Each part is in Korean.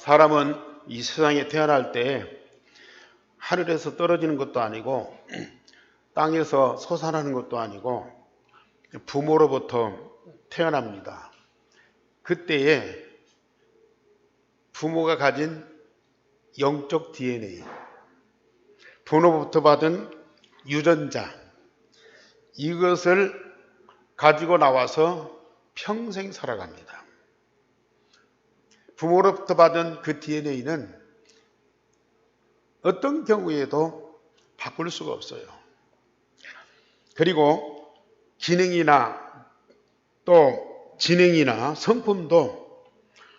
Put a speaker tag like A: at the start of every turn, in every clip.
A: 사람은 이 세상에 태어날 때 하늘에서 떨어지는 것도 아니고 땅에서 솟아나는 것도 아니고 부모로부터 태어납니다. 그때에 부모가 가진 영적 DNA, 부모로부터 받은 유전자, 이것을 가지고 나와서 평생 살아갑니다. 부모로부터 받은 그 DNA는 어떤 경우에도 바꿀 수가 없어요. 그리고 기능이나 또 지능이나 성품도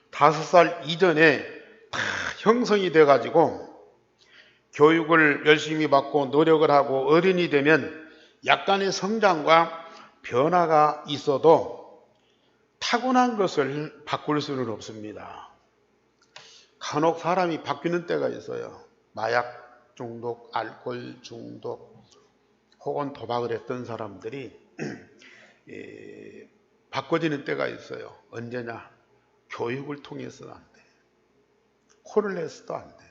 A: 5살 이전에 다 형성이 돼가지고 교육을 열심히 받고 노력을 하고 어른이 되면 약간의 성장과 변화가 있어도 타고난 것을 바꿀 수는 없습니다. 간혹 사람이 바뀌는 때가 있어요. 마약 중독, 알코올 중독, 혹은 도박을 했던 사람들이 바꿔지는 때가 있어요. 언제냐? 교육을 통해서는 안 돼. 코를 내서도 안 돼.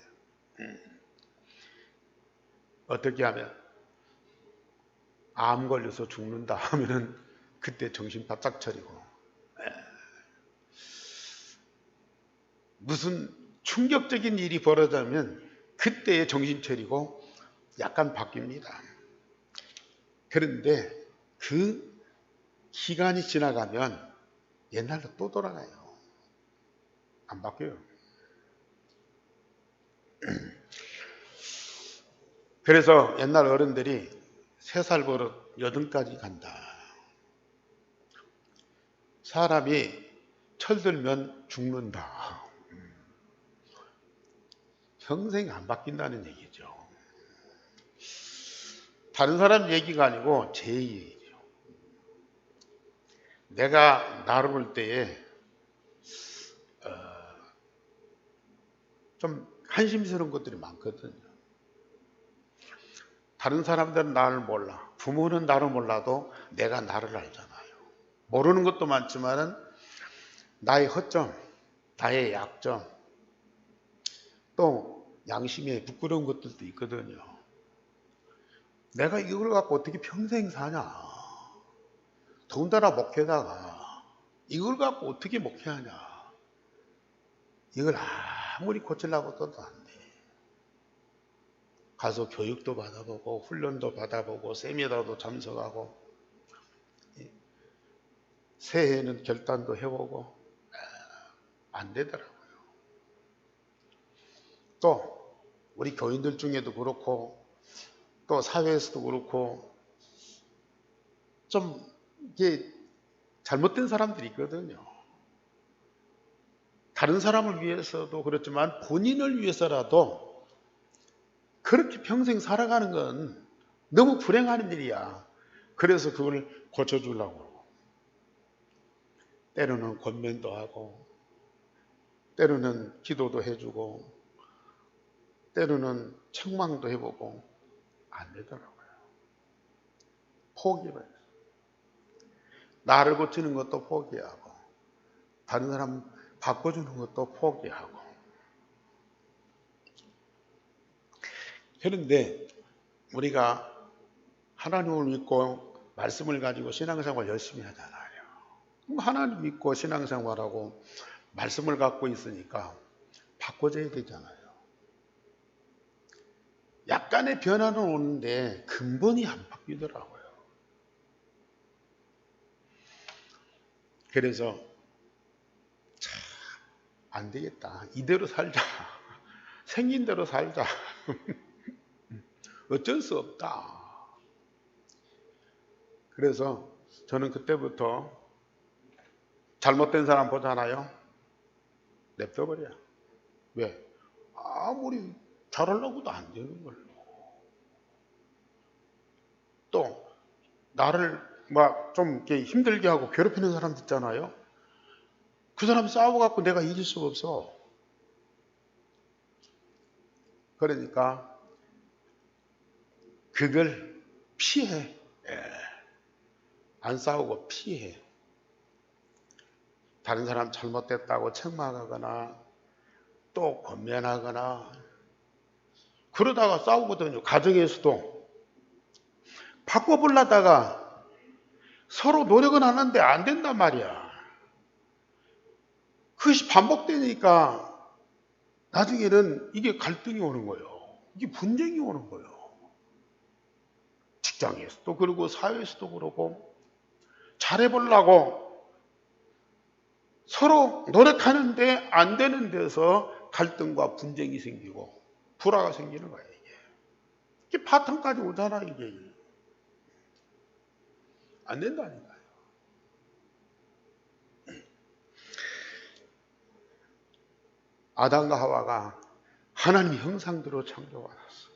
A: 어떻게 하면 암 걸려서 죽는다 하면은 그때 정신 바짝 차리고, 무슨 충격적인 일이 벌어지면 그때에 정신 차리고 약간 바뀝니다. 그런데 그 기간이 지나가면 옛날로 또 돌아가요. 안 바뀌어요. 그래서 옛날 어른들이 3살 버릇 8까지 간다. 사람이 철들면 죽는다. 평생 안 바뀐다는 얘기죠. 다른 사람 얘기가 아니고 제 얘기죠. 내가 나를 볼 때에 좀 한심스러운 것들이 많거든요. 다른 사람들은 나를 몰라. 부모는 나를 몰라도 내가 나를 알잖아요. 모르는 것도 많지만은 나의 허점, 나의 약점, 또 양심에 부끄러운 것들도 있거든요. 내가 이걸 갖고 어떻게 평생 사냐. 더군다나 목회다가 이걸 갖고 어떻게 목회하냐. 이걸 아무리 고치려고 써도 안 돼. 가서 교육도 받아보고 훈련도 받아보고 세미나도 참석하고 새해에는 결단도 해보고 안 되더라고요. 또 우리 교인들 중에도 그렇고 또 사회에서도 그렇고 좀 이게 잘못된 사람들이 있거든요. 다른 사람을 위해서도 그렇지만 본인을 위해서라도 그렇게 평생 살아가는 건 너무 불행한 일이야. 그래서 그걸 고쳐주려고 그러고 때로는 권면도 하고 때로는 기도도 해주고 때로는 책망도 해보고 안 되더라고요. 포기를. 나를 고치는 것도 포기하고 다른 사람 바꿔주는 것도 포기하고. 그런데 우리가 하나님을 믿고 말씀을 가지고 신앙생활 열심히 하잖아요. 하나님 믿고 신앙생활하고 말씀을 갖고 있으니까 바꿔줘야 되잖아요. 약간의 변화는 오는데 근본이 안 바뀌더라고요. 그래서 참 안 되겠다. 이대로 살자. 생긴 대로 살자. 어쩔 수 없다. 그래서 저는 그때부터 잘못된 사람 보잖아요. 냅둬버려. 왜? 아무리 잘하려고도 안 되는 걸로. 또 나를 막 좀 이렇게 힘들게 하고 괴롭히는 사람 있잖아요. 그 사람 싸워갖고 내가 이길 수가 없어. 그러니까 그걸 피해. 안 싸우고 피해. 다른 사람 잘못됐다고 책망하거나 또 권면하거나 그러다가 싸우거든요. 가정에서도 바꿔보려다가 서로 노력은 하는데 안 된단 말이야. 그것이 반복되니까 나중에는 이게 갈등이 오는 거예요. 이게 분쟁이 오는 거예요. 직장에서도 그러고 사회에서도 그러고 잘해보려고 서로 노력하는데 안 되는 데서 갈등과 분쟁이 생기고 불화가 생기는 거예요. 이게 바탕까지 오잖아. 이게 안 된다니까요. 아담과 하와가 하나님의 형상대로 창조받았어.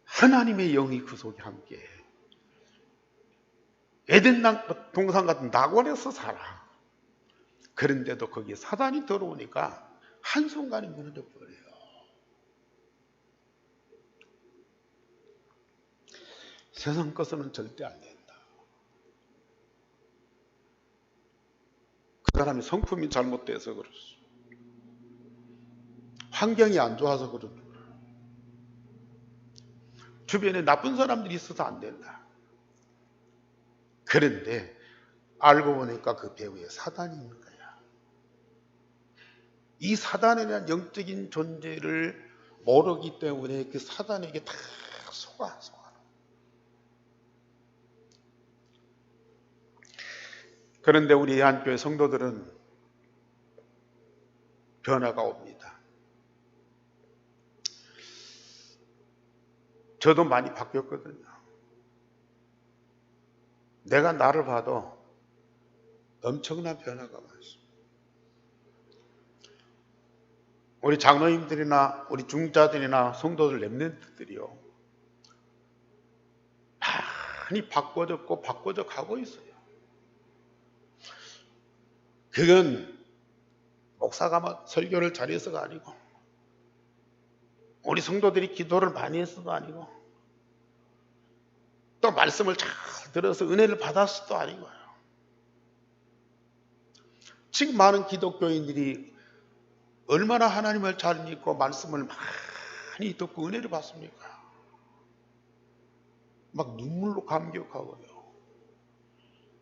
A: 하나님의 영이 그 속에 함께 에덴 동산 같은 낙원에서 살아. 그런데도 거기에 사단이 들어오니까 한순간에 무너져 버려요. 세상 것은 절대 안 된다. 그 사람이 성품이 잘못돼서 그렇소. 환경이 안 좋아서 그렇소. 주변에 나쁜 사람들이 있어서 안 된다. 그런데 알고 보니까 그 배후에 사단이 있는 거야. 이 사단에 대한 영적인 존재를 모르기 때문에 그 사단에게 다 속아. 그런데 우리 한교회 성도들은 변화가 옵니다. 저도 많이 바뀌었거든요. 내가 나를 봐도 엄청난 변화가 많습니다. 우리 장로님들이나 우리 중자들이나 성도들 렘넌트들이요, 많이 바꿔졌고 바꿔져 가고 있어요. 그건 목사가 막 설교를 잘해서가 아니고 우리 성도들이 기도를 많이 해서도 아니고 또 말씀을 잘 들어서 은혜를 받았어도 아니고요. 지금 많은 기독교인들이 얼마나 하나님을 잘 믿고 말씀을 많이 듣고 은혜를 받습니까? 막 눈물로 감격하고요.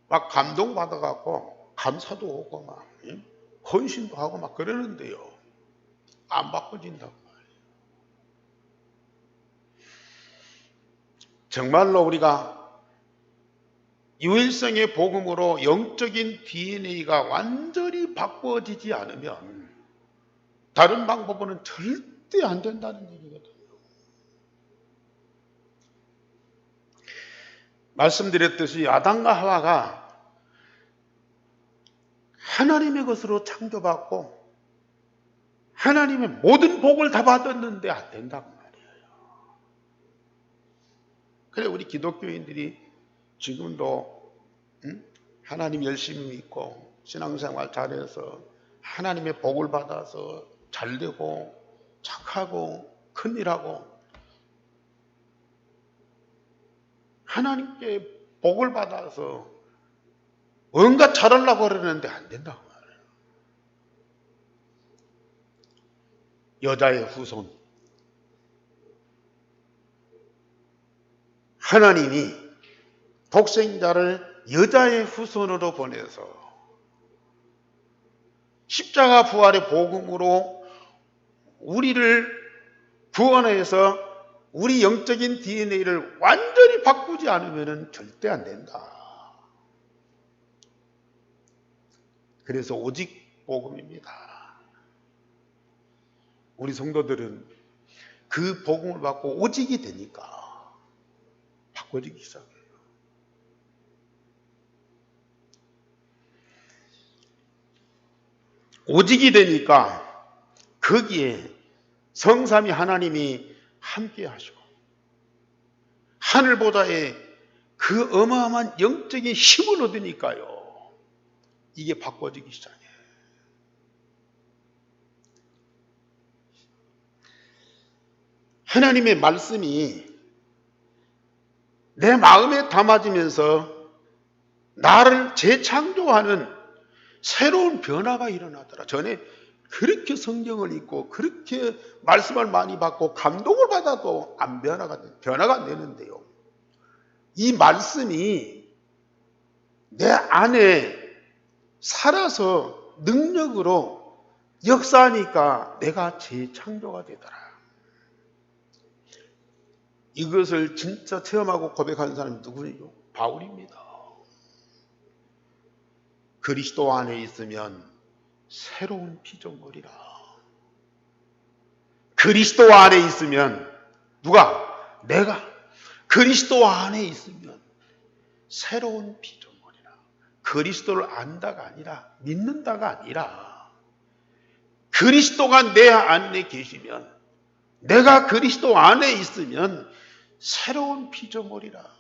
A: 막 감동받아갖고 감사도 오고 막 헌신도 하고 막 그러는데요, 안 바꿔진다고 말이에요. 정말로 우리가 유일성의 복음으로 영적인 DNA가 완전히 바꿔지지 않으면 다른 방법으로는 절대 안 된다는 얘기거든요. 말씀드렸듯이 아담과 하와가 하나님의 것으로 창조받고 하나님의 모든 복을 다 받았는데 안 된다고 말이에요. 그래, 우리 기독교인들이 지금도 하나님 열심히 믿고 신앙생활 잘해서 하나님의 복을 받아서 잘되고 착하고 큰일하고 하나님께 복을 받아서 뭔가 잘하려고 그러는데 안 된다고 말해요. 여자의 후손. 하나님이 독생자를 여자의 후손으로 보내서 십자가 부활의 복음으로 우리를 구원해서 우리 영적인 DNA를 완전히 바꾸지 않으면 절대 안 된다. 그래서 오직 복음입니다. 우리 성도들은 그 복음을 받고 오직이 되니까 바꿔지기 시작해요. 오직이 되니까 거기에 성삼위 하나님이 함께 하시고 하늘보다의 그 어마어마한 영적인 힘을 얻으니까요, 이게 바꿔지기 시작해요. 하나님의 말씀이 내 마음에 담아지면서 나를 재창조하는 새로운 변화가 일어나더라. 전에 그렇게 성경을 읽고 그렇게 말씀을 많이 받고 감동을 받아도 변화가 안 되는데요. 이 말씀이 내 안에 살아서 능력으로 역사하니까 내가 재창조가 되더라. 이것을 진짜 체험하고 고백한 사람이 누구예요? 바울입니다. 그리스도 안에 있으면 새로운 피조물이라. 그리스도 안에 있으면 내가 그리스도 안에 있으면 새로운 피조물이라. 그리스도를 안다가 아니라 믿는다가 아니라 그리스도가 내 안에 계시면 내가 그리스도 안에 있으면 새로운 피조물이라.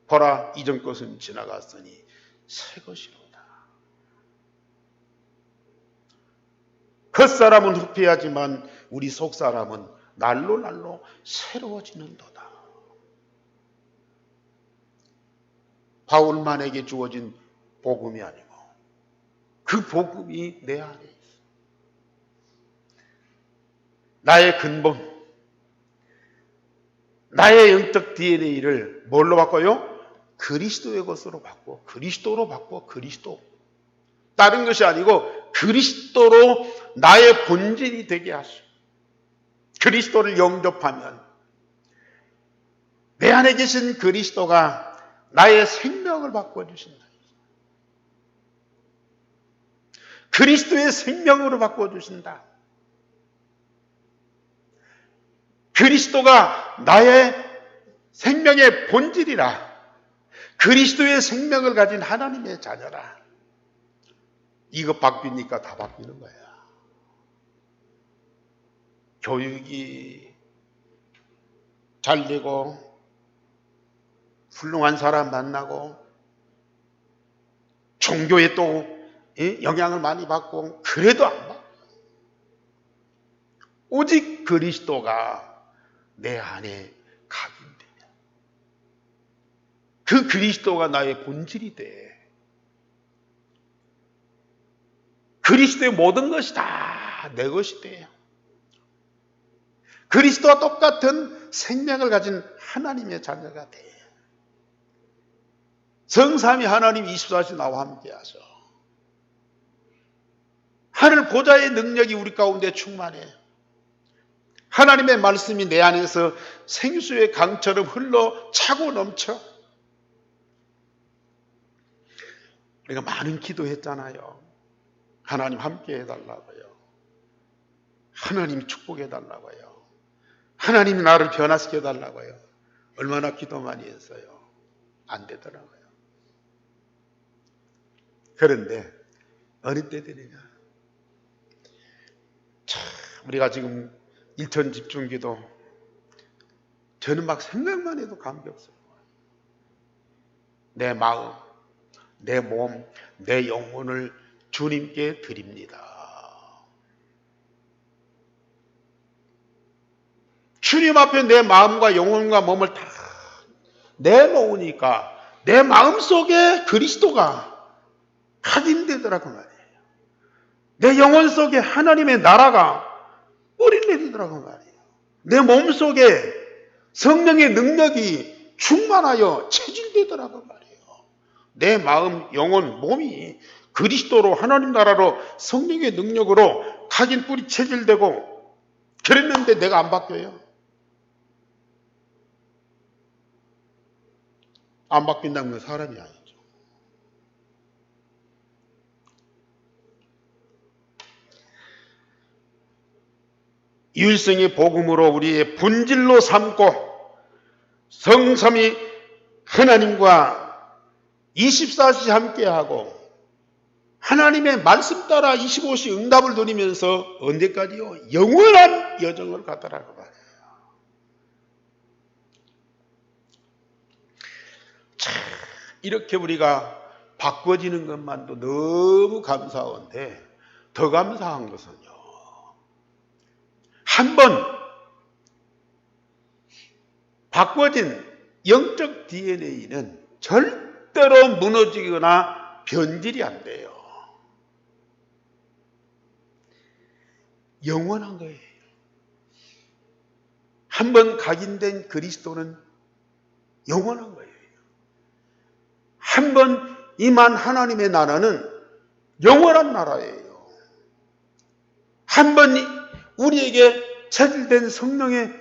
A: 보라, 이전 것은 지나갔으니 새 것이로다. 겉사람은 후패하지만 우리 속사람은 날로 새로워지는도다. 바울만에게 주어진 복음이 아니고 그 복음이 내 안에 있어. 나의 근본, 나의 영적 DNA를 뭘로 바꿔요? 그리스도의 것으로 바꿔. 그리스도로 바꿔. 그리스도. 다른 것이 아니고 그리스도로 나의 본질이 되게 하시오. 그리스도를 영접하면 내 안에 계신 그리스도가 나의 생명을 바꿔주신다. 그리스도의 생명으로 바꿔주신다. 그리스도가 나의 생명의 본질이라. 그리스도의 생명을 가진 하나님의 자녀라. 이거 바뀌니까 다 바뀌는 거야. 교육이 잘 되고 훌륭한 사람 만나고 종교에 또 영향을 많이 받고 그래도 안 받아. 오직 그리스도가 내 안에 각인되면 그 그리스도가 나의 본질이 돼. 그리스도의 모든 것이 다 내 것이 돼. 그리스도와 똑같은 생명을 가진 하나님의 자녀가 돼. 성삼위 하나님 24시 나와 함께 하셔. 하늘 보좌의 능력이 우리 가운데 충만해. 하나님의 말씀이 내 안에서 생수의 강처럼 흘러 차고 넘쳐. 우리가 많은 기도했잖아요. 하나님 함께 해달라고요. 하나님 축복해달라고요. 하나님이 나를 변화시켜달라고요. 얼마나 기도 많이 했어요. 안 되더라고요. 그런데 어느 때 되느냐. 참 우리가 지금 일천 집중기도 저는 막 생각만 해도 감격스러워요. 내 마음, 내 몸, 내 영혼을 주님께 드립니다. 주님 앞에 내 마음과 영혼과 몸을 다 내놓으니까 내 마음속에 그리스도가 각인되더라고 말이에요. 내 영혼 속에 하나님의 나라가 뿌리내리더라고 말이에요. 내 몸 속에 성령의 능력이 충만하여 체질되더라고 말이에요. 내 마음, 영혼, 몸이 그리스도로 하나님 나라로 성령의 능력으로 각인 뿌리 체질되고 그랬는데 내가 안 바뀌어요. 안 바뀐다는 건 사람이 아니죠. 유일성의 복음으로 우리의 본질로 삼고 성삼위 하나님과 24시 함께하고 하나님의 말씀 따라 25시 응답을 드리면서 언제까지요? 영원한 여정을 가더라고 말이에요. 참 이렇게 우리가 바꿔지는 것만도 너무 감사한데 더 감사한 것은요. 한번 바꿔진 영적 DNA는 절대로 무너지거나 변질이 안 돼요. 영원한 거예요. 한번 각인된 그리스도는 영원한 거예요. 한번 임한 하나님의 나라는 영원한 나라예요. 한번 우리에게 체질된 성령의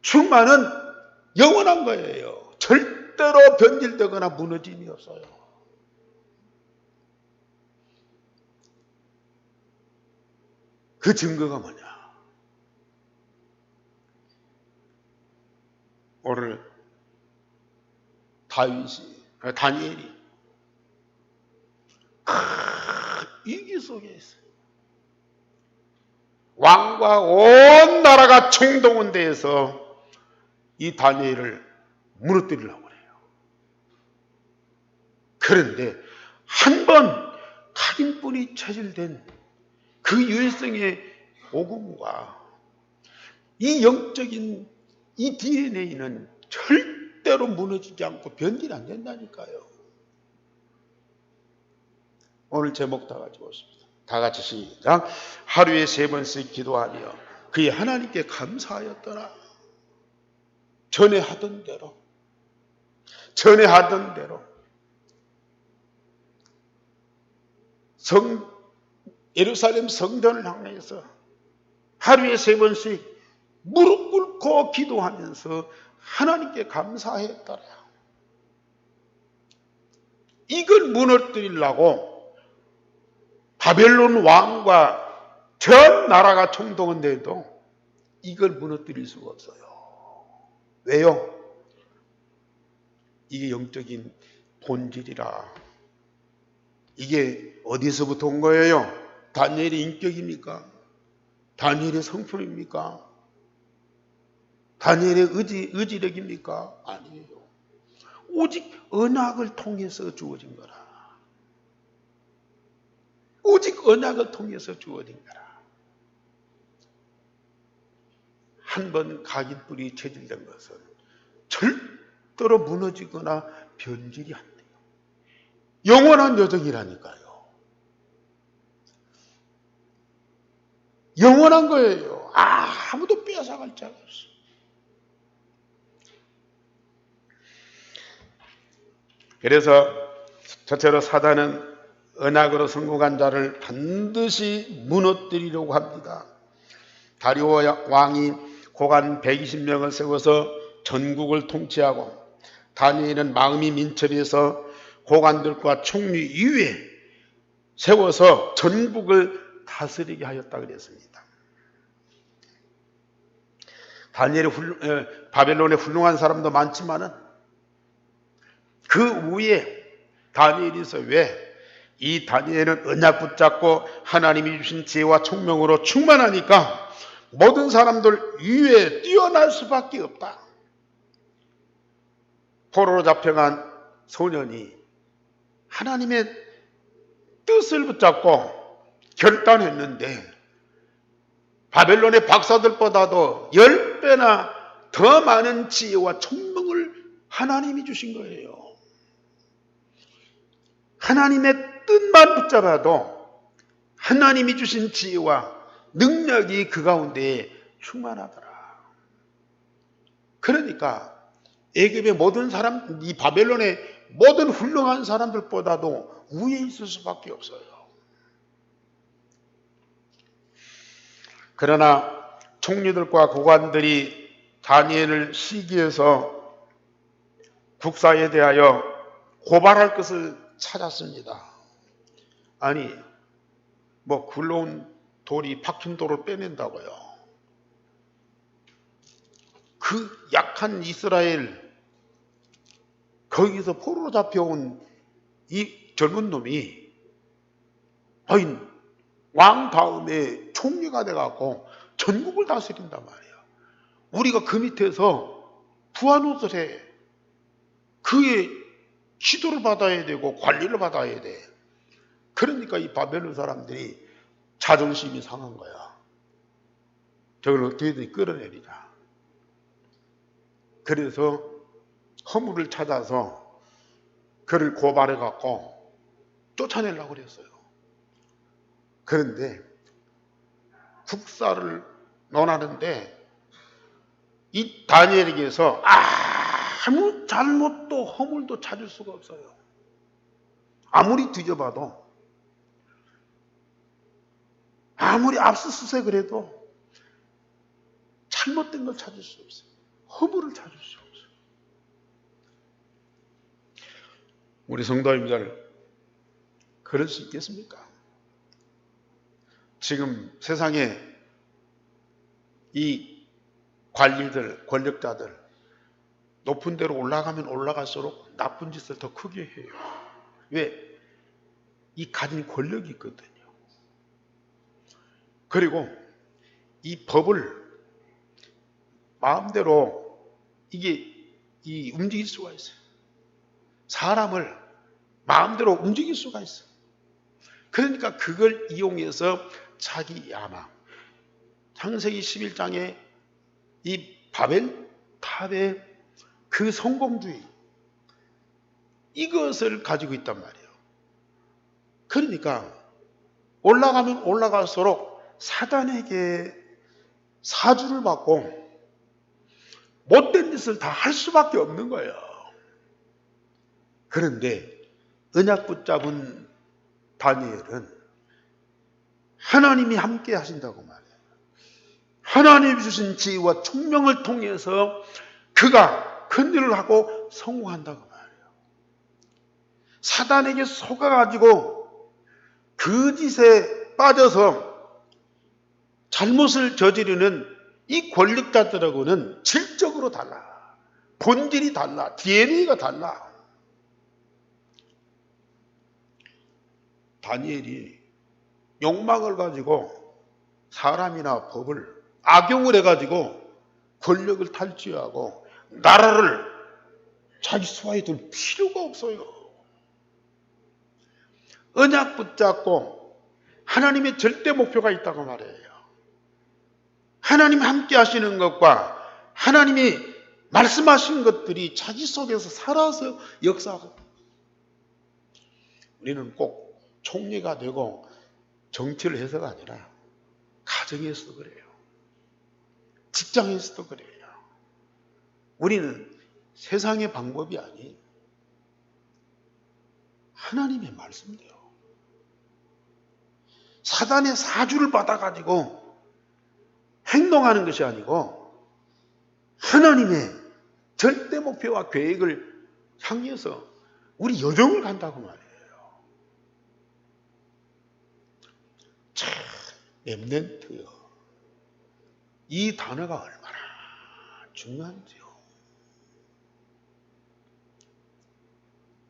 A: 충만은 영원한 거예요. 절대로 변질되거나 무너짐이 없어요. 그 증거가 뭐냐? 오늘 다니엘이 큰 위기 속에 있어요. 왕과 온 나라가 총동원돼서 이 다니엘을 무너뜨리려고 해요. 그런데 한 번 각인뿐이 체질된 그 유해성의 오금과 이 영적인 이 DNA는 절대로 무너지지 않고 변질이 안 된다니까요. 오늘 제목 다 같이 보십시다. 다 같이 시작. 하루에 3번씩 기도하며 그의 하나님께 감사하였더라. 전에 하던 대로 예루살렘 성전을 향해서 하루에 3번씩 무릎 꿇고 기도하면서 하나님께 감사했더라. 이걸 무너뜨리려고 바벨론 왕과 전 나라가 총동원돼도 이걸 무너뜨릴 수가 없어요. 왜요? 이게 영적인 본질이라. 이게 어디서부터 온 거예요? 다니엘의 인격입니까? 다니엘의 성품입니까? 다니엘의 의지력입니까? 아니에요. 오직 언약을 통해서 주어진 거라. 오직 언약을 통해서 주어진 거라. 한 번 각인뿔이 체질된 것은 절대로 무너지거나 변질이 안 돼요. 영원한 여정이라니까요. 영원한 거예요. 아무도 빼앗아갈 자가 없어요. 그래서 저처럼 사단은 언약으로 성공한 자를 반드시 무너뜨리려고 합니다. 다리오 왕이 고관 120명을 세워서 전국을 통치하고 다니엘은 마음이 민첩해서 고관들과 총리 이외에 세워서 전국을 다스리게 하였다 그랬습니다. 바벨론에 훌륭한 사람도 많지만은 그 위에 다니엘에서 왜 이 다니엘은 언약 붙잡고 하나님이 주신 지혜와 총명으로 충만하니까 모든 사람들 위에 뛰어날 수밖에 없다. 포로로 잡혀간 소년이 하나님의 뜻을 붙잡고 결단했는데 바벨론의 박사들보다도 10배나 더 많은 지혜와 총명을 하나님이 주신 거예요. 하나님의 뜻만 붙잡아도 하나님이 주신 지혜와 능력이 그 가운데 충만하더라. 그러니까 애굽의 모든 사람, 이 바벨론의 모든 훌륭한 사람들보다도 위에 있을 수밖에 없어요. 그러나 총리들과 고관들이 다니엘을 시기해서 국사에 대하여 고발할 것을 찾았습니다. 아니, 굴러온 돌이 박힌 돌을 빼낸다고요. 그 약한 이스라엘, 거기서 포로로 잡혀온 이 젊은 놈이 왕 다음에 총리가 돼갖고 전국을 다스린단 말이야. 우리가 그 밑에서 부하노릇을 해. 그의 지도를 받아야 되고 관리를 받아야 돼. 그러니까 이 바벨론 사람들이 자존심이 상한 거야. 저걸 어떻게든 끌어내리자. 그래서 허물을 찾아서 그를 고발해갖고 쫓아내려고 그랬어요. 그런데 국사를 논하는데 이 다니엘에게서 아무 잘못도 허물도 찾을 수가 없어요. 아무리 뒤져봐도, 아무리 압수수색을 해도 잘못된 걸 찾을 수 없어요. 허물을 찾을 수 없어요. 우리 성도님들, 그럴 수 있겠습니까? 지금 세상에 이 관리들, 권력자들 높은 데로 올라가면 올라갈수록 나쁜 짓을 더 크게 해요. 왜? 이 가진 권력이 있거든요. 그리고 이 법을 마음대로 이게 움직일 수가 있어요. 사람을 마음대로 움직일 수가 있어요. 그러니까 그걸 이용해서 자기 야망, 창세기 11장에 이 바벨탑의 그 성공주의, 이것을 가지고 있단 말이에요. 그러니까 올라가면 올라갈수록 사단에게 사주를 받고 못된 짓을 다 할 수밖에 없는 거예요. 그런데 언약 붙잡은 다니엘은 하나님이 함께 하신다고 말해요. 하나님이 주신 지혜와 총명을 통해서 그가 큰일을 하고 성공한다고 말해요. 사단에게 속아가지고 그 짓에 빠져서 잘못을 저지르는 이 권력자들하고는 질적으로 달라. 본질이 달라. DNA가 달라. 다니엘이 욕망을 가지고 사람이나 법을 악용을 해가지고 권력을 탈취하고 나라를 자기 수하에 둘 필요가 없어요. 언약 붙잡고 하나님의 절대 목표가 있다고 말해요. 하나님 함께 하시는 것과 하나님이 말씀하신 것들이 자기 속에서 살아서 역사하고, 우리는 꼭 총리가 되고 정치를 해서가 아니라 가정에서도 그래요. 직장에서도 그래요. 우리는 세상의 방법이 아닌 하나님의 말씀대로, 사단의 사주를 받아가지고 행동하는 것이 아니고 하나님의 절대 목표와 계획을 향해서 우리 여정을 간다고 말해요. 참, 렘넌트요. 이 단어가 얼마나 중요한지요.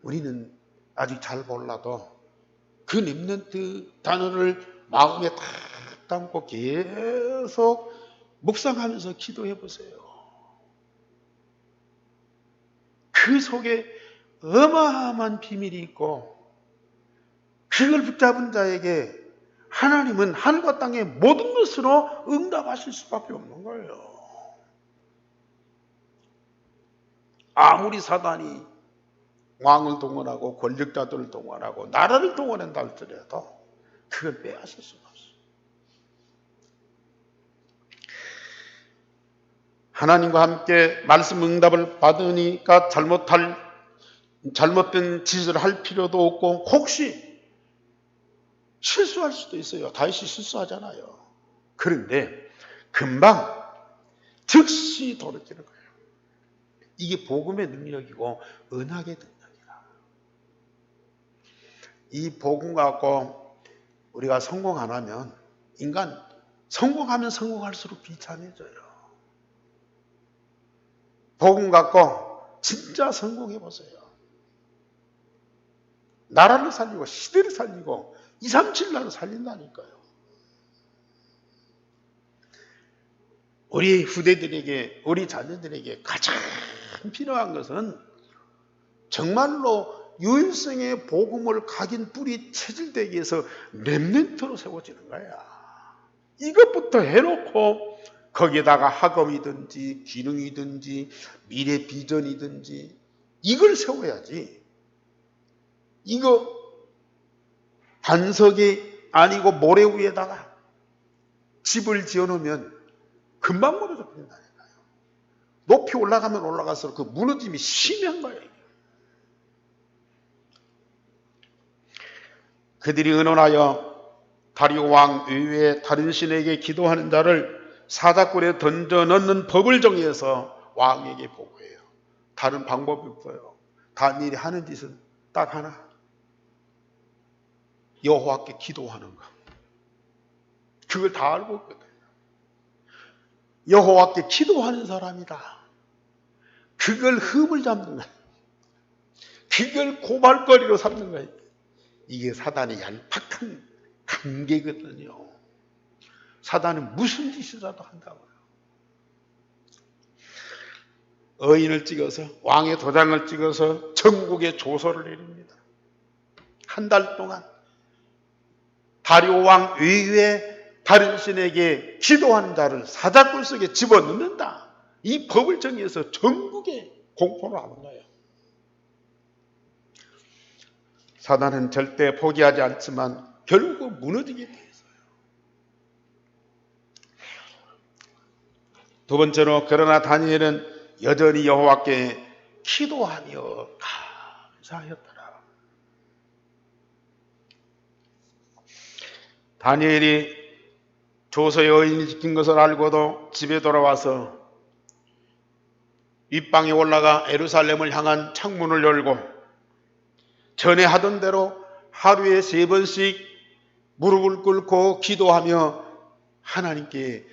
A: 우리는 아직 잘 몰라도 그 렘넌트 단어를 마음에 딱 담고 계속 묵상하면서 기도해 보세요. 그 속에 어마어마한 비밀이 있고, 그걸 붙잡은 자에게 하나님은 하늘과 땅의 모든 것으로 응답하실 수밖에 없는 거예요. 아무리 사단이 왕을 동원하고 권력자들을 동원하고 나라를 동원한다 할지라도 그걸 빼앗을 수가 없어요. 하나님과 함께 말씀 응답을 받으니까 잘못된 짓을 할 필요도 없고, 혹시 실수할 수도 있어요. 다윗이 실수하잖아요. 그런데 금방 즉시 돌이키는 거예요. 이게 복음의 능력이고 언약의 능력이라. 이 복음 갖고 우리가 성공 안 하면, 인간 성공하면 성공할수록 비참해져요. 복음 갖고 진짜 성공해 보세요. 나라를 살리고 시대를 살리고 237나라를 살린다니까요. 우리 후대들에게, 우리 자녀들에게 가장 필요한 것은 정말로 유일성의 복음을 각인 뿌리 체질되기 위해서 렘넌트로 세워지는 거야. 이것부터 해놓고 거기에다가 학업이든지 기능이든지 미래 비전이든지 이걸 세워야지. 이거 반석이 아니고 모래 위에다가 집을 지어놓으면 금방 무너져 버린다니까요. 높이 올라가면 올라갈수록 그 무너짐이 심한 거예요. 그들이 의논하여 다리오 왕 외에 다른 신에게 기도하는 자를 사자굴에 던져 넣는 법을 정해서 왕에게 보고해요. 다른 방법이 없어요. 다니엘이 하는 짓은 딱 하나. 여호와께 기도하는 거. 그걸 다 알고 있거든요. 여호와께 기도하는 사람이다. 그걸 흠을 잡는 거예요. 그걸 고발거리로 삼는 거예요. 이게 사단의 얄팍한 관계거든요. 사단은 무슨 짓이라도 한다고요. 의인을 찍어서 왕의 도장을 찍어서 전국에 조서를 내립니다. 한 달 동안 다리오 왕 외에 다른 신에게 기도하는 자를 사자굴 속에 집어넣는다. 이 법을 정해서 전국에 공포를 하는 거예요. 사단은 절대 포기하지 않지만 결국 무너지게 돼 있어요. 두 번째로 그러나 다니엘은 여전히 여호와께 기도하며 감사하였더라. 다니엘이 조서의 의인이 지킨 것을 알고도 집에 돌아와서 윗방에 올라가 예루살렘을 향한 창문을 열고 전에 하던 대로 하루에 3번씩 무릎을 꿇고 기도하며 하나님께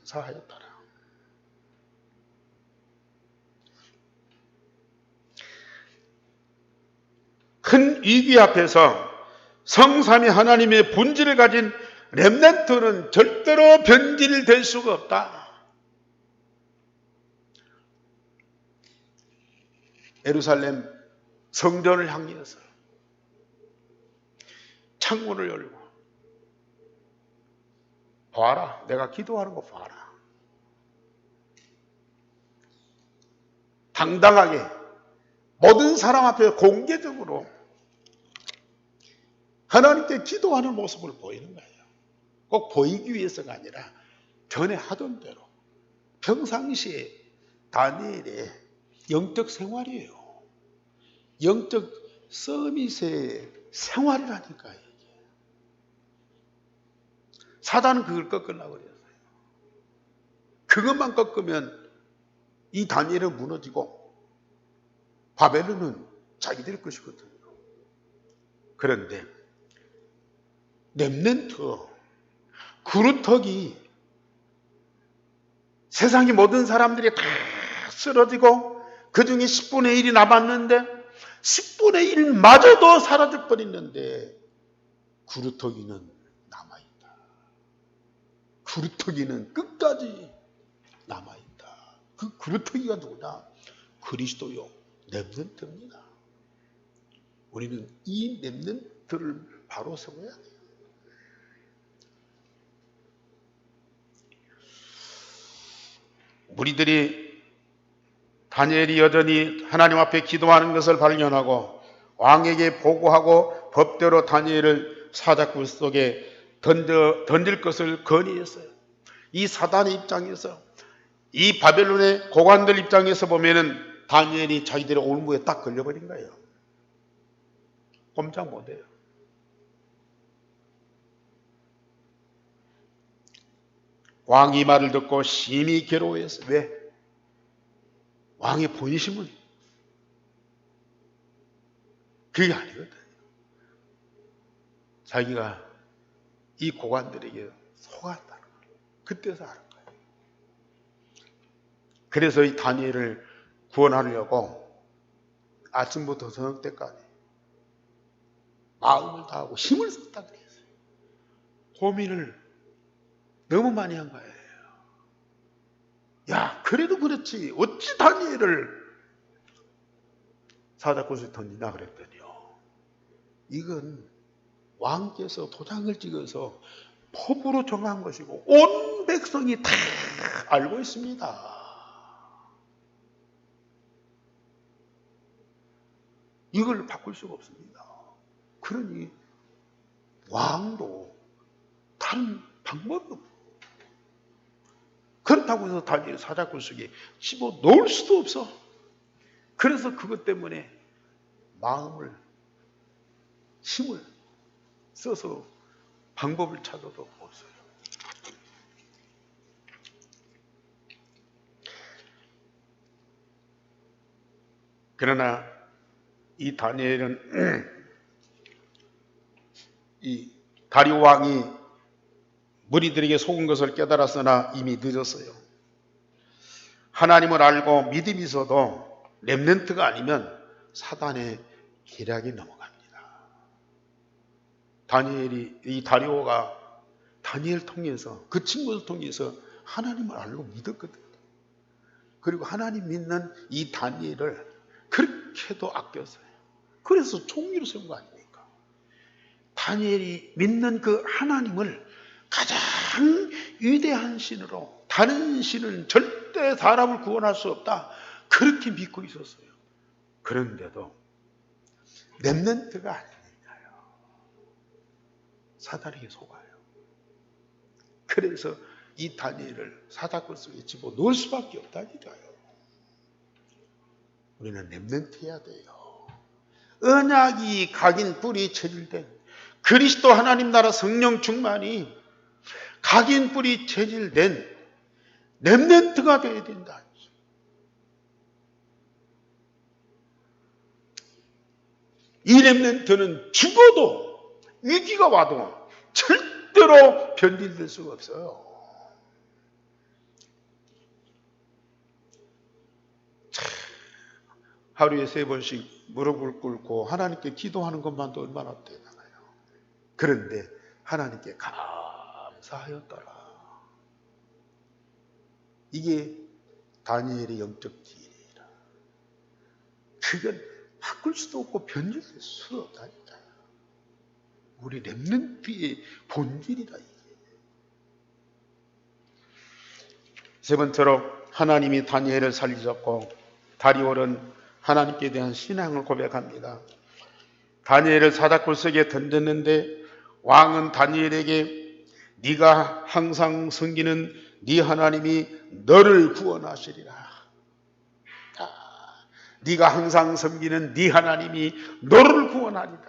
A: 감사하였더라. 큰 위기 앞에서 성삼위 하나님의 본질을 가진 렘넌트는 절대로 변질될 수가 없다. 예루살렘 성전을 향해서 창문을 열고 봐라, 내가 기도하는 거 봐라. 당당하게 모든 사람 앞에 공개적으로 하나님께 기도하는 모습을 보이는 거예요. 꼭 보이기 위해서가 아니라 전에 하던 대로 평상시에 다니엘의 영적 생활이에요. 영적 서밋의 생활이라니까요. 사단은 그걸 꺾으려고 그랬어요. 그것만 꺾으면 이 다니엘은 무너지고 바벨론은 자기들 것이거든요. 그런데 렘넌트, 그루터기, 세상의 모든 사람들이 다 쓰러지고 그 중에 10분의 1이 남았는데 10분의 1마저도 사라져 버렸는데 그루터기는 남아있다. 그루터기는 끝까지 남아있다. 그 그루터기가 누구냐? 그리스도요, 렘넌트입니다. 우리는 이 렘넌트를 바로 세워야 돼요. 무리들이 다니엘이 여전히 하나님 앞에 기도하는 것을 발견하고 왕에게 보고하고 법대로 다니엘을 사자굴 속에 던질 것을 건의했어요. 이 사단의 입장에서, 이 바벨론의 고관들 입장에서 보면은 다니엘이 자기들의 올무에 딱 걸려버린 거예요. 꼼짝 못해요. 왕이 이 말을 듣고 심히 괴로워했어요. 왜? 왕의 본심은 그게 아니거든. 자기가 이 고관들에게 속았다는 거예요. 그때서 아는 거예요. 그래서 이 다니엘을 구원하려고 아침부터 저녁 때까지 마음을 다하고 힘을 썼다 그랬어요. 고민을 너무 많이 한 거예요. 야, 그래도 그렇지. 어찌 다니엘을 사자굴에 던지나 그랬더니요. 이건 왕께서 도장을 찍어서 법으로 정한 것이고 온 백성이 다 알고 있습니다. 이걸 바꿀 수가 없습니다. 그러니 왕도 다른 방법이 없고, 그렇다고 해서 다니엘 사자굴 속에 집어넣을 수도 없어. 그래서 그것 때문에 마음을, 힘을 써서 방법을 찾아도 없어요. 그러나 이 다니엘은 이 다리오 왕이 무리들에게 속은 것을 깨달았으나 이미 늦었어요. 하나님을 알고 믿음이 있어도 렘넌트가 아니면 사단의 계략이 넘어갑니다. 이 다리오가 다니엘 통해서, 그 친구를 통해서 하나님을 알고 믿었거든요. 그리고 하나님 믿는 이 다니엘을 그렇게도 아꼈어요. 그래서 총리로 세운 거 아닙니까? 다니엘이 믿는 그 하나님을 가장 위대한 신으로, 다른 신은 절대 사람을 구원할 수 없다, 그렇게 믿고 있었어요. 그런데도 렘넌트가 아니니까요, 사단에게 속아요. 그래서 이 다니엘을 사자굴 속에 집어넣을 수밖에 없다니까요. 우리는 렘넌트해야 돼요. 언약이 각인 뿌리 체질된 그리스도 하나님 나라 성령 충만이 각인 뿌리 체질된 렘넌트가 되어야 된다. 이 렘넌트는 죽어도, 위기가 와도 절대로 변질될 수가 없어요. 하루에 3번씩 무릎을 꿇고 하나님께 기도하는 것만도 얼마나 대단해요. 그런데 하나님께 감사하였더라. 이게 다니엘의 영적 기일이라. 그건 바꿀 수도 없고 변질될 수도 없다니까요. 우리 렘넌트의 본질이다 이게. 세 번째로 하나님이 다니엘을 살리셨고, 다리오는 하나님께 대한 신앙을 고백합니다. 다니엘을 사자굴 속에 던졌는데 왕은 다니엘에게 네가 항상 섬기는 네 하나님이 너를 구원하시리라. 네가 항상 섬기는 네 하나님이 너를 구원하리라.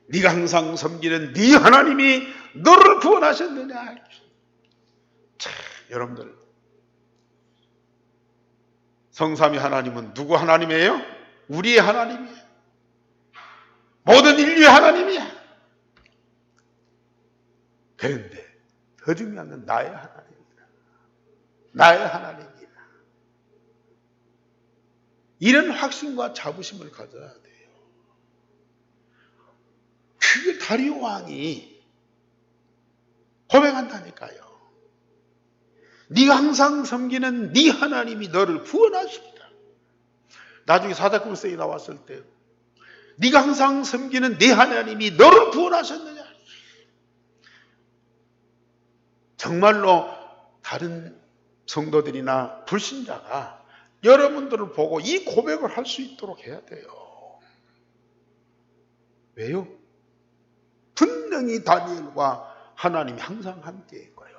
A: 네가 항상 섬기는 네 하나님이 너를 구원하셨느냐. 자, 여러분들, 성삼위 하나님은 누구 하나님이에요? 우리의 하나님이에요. 모든 인류의 하나님이야. 그런데 더 중요한 건 나의 하나님이다. 나의 하나님이다. 이런 확신과 자부심을 가져야 돼요. 그걸 다리오 왕이 고백한다니까요. 네가 항상 섬기는 네 하나님이 너를 구원하십니다. 나중에 사자굴성이 나왔을 때 네가 항상 섬기는 네 하나님이 너를 구원하셨느냐. 정말로 다른 성도들이나 불신자가 여러분들을 보고 이 고백을 할 수 있도록 해야 돼요. 왜요? 분명히 다니엘과 하나님이 항상 함께 있고요.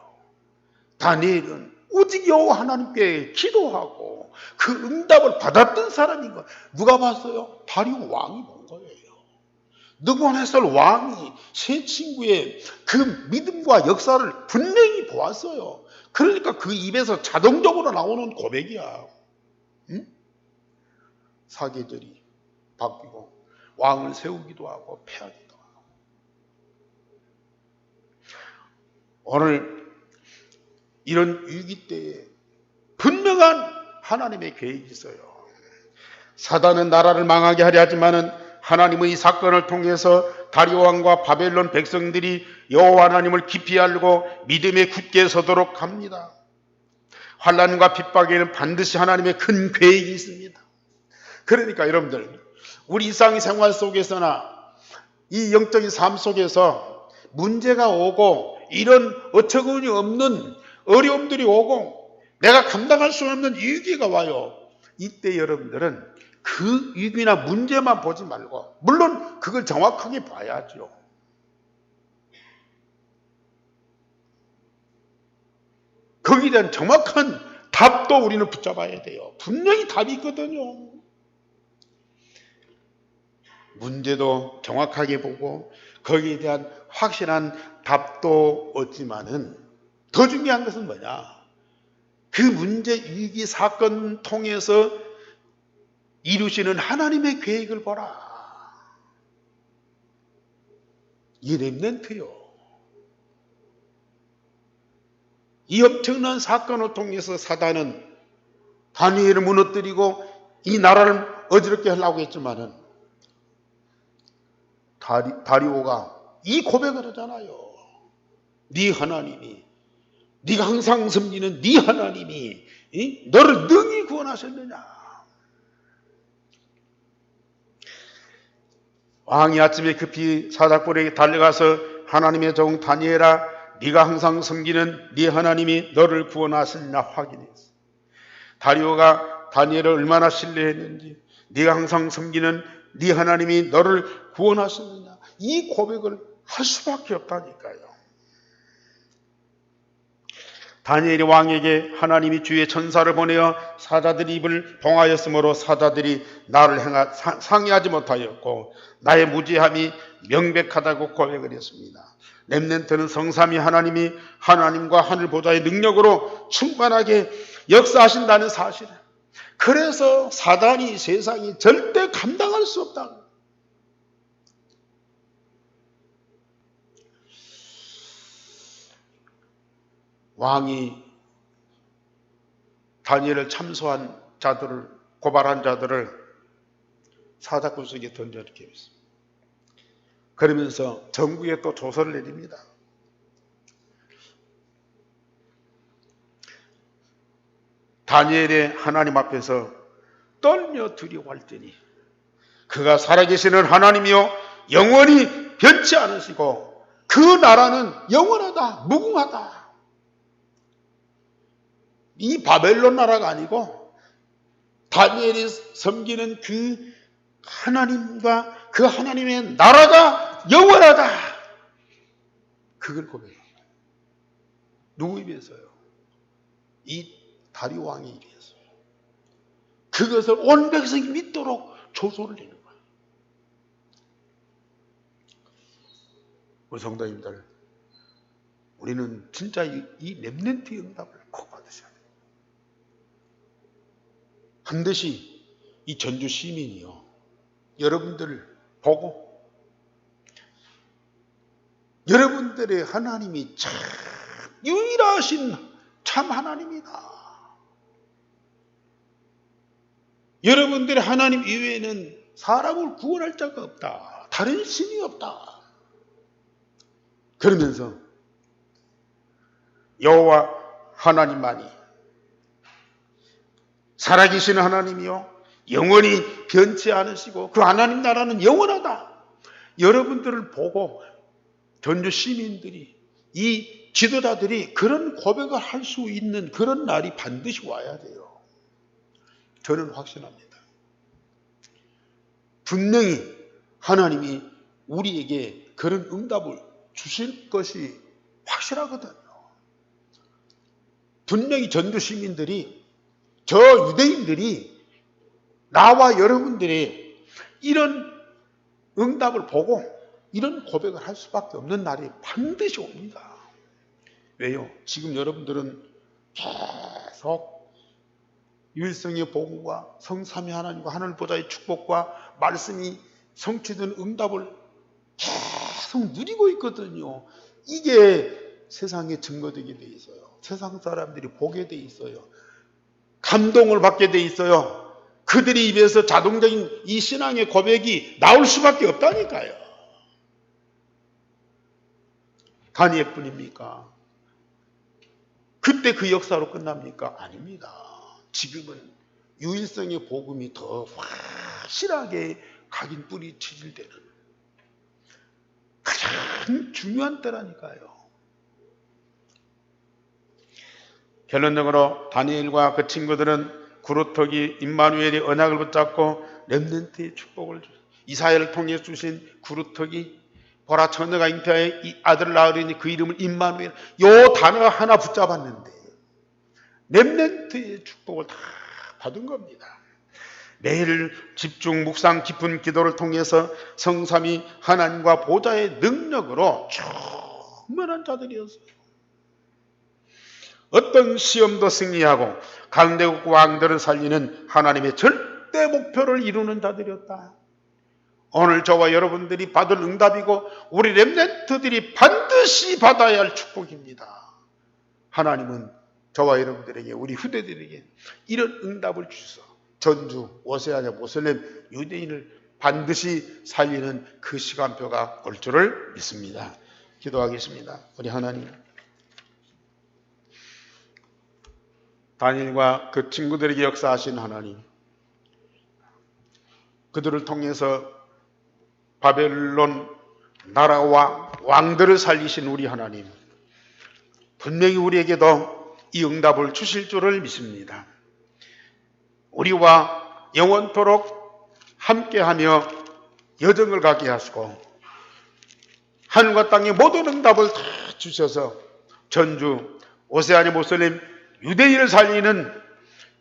A: 다니엘은 오직 여호와 하나님께 기도하고 그 응답을 받았던 사람인 거 누가 봤어요? 다리오 왕이 본 거예요. 느부갓네살 왕이 세 친구의 그 믿음과 역사를 분명히 보았어요. 그러니까 그 입에서 자동적으로 나오는 고백이야. 응? 사계절이 바뀌고 왕을 세우기도 하고 패하기도 하고. 오늘 이런 위기 때에 분명한 하나님의 계획이 있어요. 사단은 나라를 망하게 하려 하지만은 하나님은 이 사건을 통해서 다리오 왕과 바벨론 백성들이 여호와 하나님을 깊이 알고 믿음에 굳게 서도록 합니다. 환난과 핍박에는 반드시 하나님의 큰 계획이 있습니다. 그러니까 여러분들, 우리 일상 생활 속에서나 이 영적인 삶 속에서 문제가 오고 이런 어처구니 없는 어려움들이 오고 내가 감당할 수 없는 위기가 와요. 이때 여러분들은 그 위기나 문제만 보지 말고, 물론 그걸 정확하게 봐야죠. 거기에 대한 정확한 답도 우리는 붙잡아야 돼요. 분명히 답이 있거든요. 문제도 정확하게 보고 거기에 대한 확실한 답도 얻지만은 더 중요한 것은 뭐냐? 그 문제, 위기, 사건 통해서 이루시는 하나님의 계획을 보라. 이 렘넌트요. 이 엄청난 사건을 통해서 사단은 다니엘을 무너뜨리고 이 나라를 어지럽게 하려고 했지만은 다리오가 이 고백을 하잖아요. 네 하나님이, 네가 항상 섬기는 네 하나님이 너를 능히 구원하셨느냐. 왕이 아침에 급히 사자굴에 달려가서 하나님의 종 다니엘아, 네가 항상 섬기는 네 하나님이 너를 구원하시느냐 확인했어. 다리오가 다니엘을 얼마나 신뢰했는지, 네가 항상 섬기는 네 하나님이 너를 구원하시느냐, 이 고백을 할 수밖에 없다니까요. 다니엘이 왕에게 하나님이 주의 천사를 보내어 사자들의 입을 봉하였으므로 사자들이 나를 상해하지 못하였고 나의 무죄함이 명백하다고 고백을 했습니다. 렘넌트는 성삼위 하나님이 하나님과 하늘 보좌의 능력으로 충만하게 역사하신다는 사실. 그래서 사단이 세상이 절대 감당할 수 없다. 왕이 다니엘을 참소한 자들을, 고발한 자들을 사자굴 속에 던져넣게 했습니다. 그러면서 정부에 또 조서를 내립니다. 다니엘의 하나님 앞에서 떨며 두려워할지니 그가 살아계시는 하나님이요 영원히 변치 않으시고 그 나라는 영원하다, 무궁하다. 이 바벨론 나라가 아니고 다니엘이 섬기는 그 하나님과 그 하나님의 나라가 영원하다. 그걸 고백합니다. 누구 입에서요? 이 다리오 왕의 입에서요. 그것을 온 백성이 믿도록 조소를 내는 거예요. 우리 성도님들, 우리는 진짜 이 렘넌트의 응답을 꼭 받으셔야 돼요. 반드시 이 전주 시민이요, 여러분들을 보고 여러분들의 하나님이 참 유일하신 참 하나님이다. 여러분들의 하나님 이외에는 사람을 구원할 자가 없다. 다른 신이 없다. 그러면서 여호와 하나님만이 살아계시는 하나님이요 영원히 변치 않으시고 그 하나님 나라는 영원하다. 여러분들을 보고 전주 시민들이, 이 지도자들이 그런 고백을 할 수 있는 그런 날이 반드시 와야 돼요. 저는 확신합니다. 분명히 하나님이 우리에게 그런 응답을 주실 것이 확실하거든요. 분명히 전주 시민들이, 저 유대인들이 나와 여러분들의 이런 응답을 보고 이런 고백을 할 수밖에 없는 날이 반드시 옵니다. 왜요? 지금 여러분들은 계속 유일성의 복음과 성삼위 하나님과 하늘 보좌의 축복과 말씀이 성취된 응답을 계속 누리고 있거든요. 이게 세상에 증거되게 돼 있어요. 세상 사람들이 보게 돼 있어요. 감동을 받게 돼 있어요. 그들의 입에서 자동적인 이 신앙의 고백이 나올 수밖에 없다니까요. 다니엘뿐입니까? 그때 그 역사로 끝납니까? 아닙니다. 지금은 유일성의 복음이 더 확실하게 각인 뿌리 치질되는 가장 중요한 때라니까요. 결론적으로 다니엘과 그 친구들은 구루터기 임마누엘의 언약을 붙잡고 렘넌트의 축복을 주셔서 이사야를 통해 주신 구루터기 보라 처녀가 잉태하여 이 아들을 낳으리니 그 이름을 임마누엘 요 단어 하나 붙잡았는데 렘넌트의 축복을 다 받은 겁니다. 매일 집중 묵상 깊은 기도를 통해서 성삼위 하나님과 보좌의 능력으로 충만한 자들이었어요. 어떤 시험도 승리하고 강대국 왕들을 살리는 하나님의 절대 목표를 이루는 자들이었다. 오늘 저와 여러분들이 받을 응답이고 우리 렘넌트들이 반드시 받아야 할 축복입니다. 하나님은 저와 여러분들에게 우리 후대들에게 이런 응답을 주셔서 전주, 오세아냐, 모슬렘, 유대인을 반드시 살리는 그 시간표가 올 줄을 믿습니다. 기도하겠습니다. 우리 하나님, 다니엘과 그 친구들에게 역사하신 하나님, 그들을 통해서 바벨론 나라와 왕들을 살리신 우리 하나님, 분명히 우리에게도 이 응답을 주실 줄을 믿습니다. 우리와 영원토록 함께하며 여정을 가게 하시고 하늘과 땅의 모든 응답을 다 주셔서 전주, 오세아냐, 모슬렘, 유대인을 살리는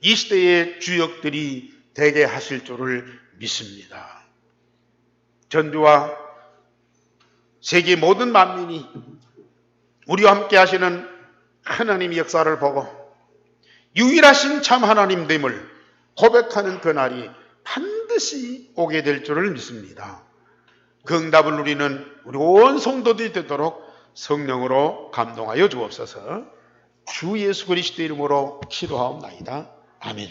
A: 이 시대의 주역들이 되게 하실 줄을 믿습니다. 전주와 세계 모든 만민이 우리와 함께 하시는 하나님의 역사를 보고 유일하신 참 하나님됨을 고백하는 그날이 반드시 오게 될 줄을 믿습니다. 그 응답을 누리는 우리 온 성도들이 되도록 성령으로 감동하여 주옵소서. 주 예수 그리스도 이름으로 기도하옵나이다. 아멘.